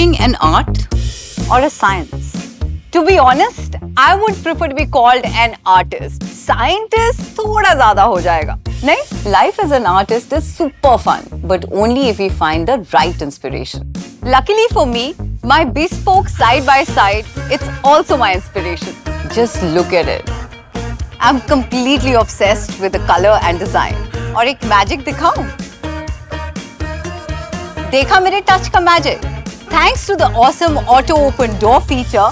cooking an art or a science? To be honest, I would prefer to be called an artist. Scientist thoda zyada ho jayega. Nahin? Life as an artist is super fun, but only if we find the right inspiration. Luckily for me, my Bespoke Side by Side, it's also my inspiration. Just look at it. I'm completely obsessed with the color and design. और एक magic दिखाऊं? देखा मेरे touch का magic? Thanks to the awesome auto open door feature,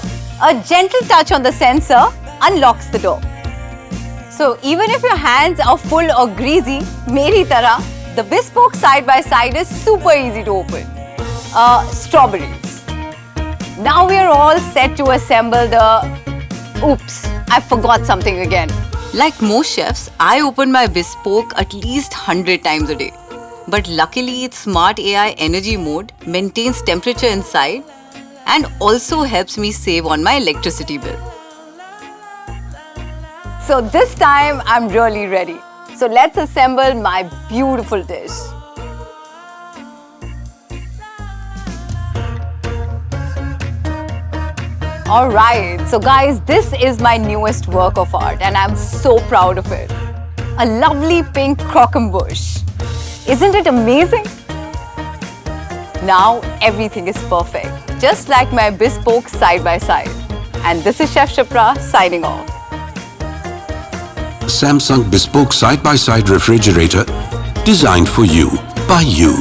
a gentle touch on the sensor unlocks the door. So even if your hands are full or greasy, मेरी तरह, the Bespoke Side by Side is super easy to open. Strawberries. Now we are all set to assemble the... Oops, I forgot something again. Like most chefs, I open my Bespoke at least 100 times a day. But luckily, its smart AI energy mode maintains temperature inside and also helps me save on my electricity bill. So this time, I'm really ready. So let's assemble my beautiful dish. Alright, so guys, this is my newest work of art and I'm so proud of it. A lovely pink croquembouche. Isn't it amazing? Now everything is perfect, just like my Bespoke Side by Side. And this is Chef Shipra signing off. Samsung Bespoke Side by Side refrigerator, designed for you, by you.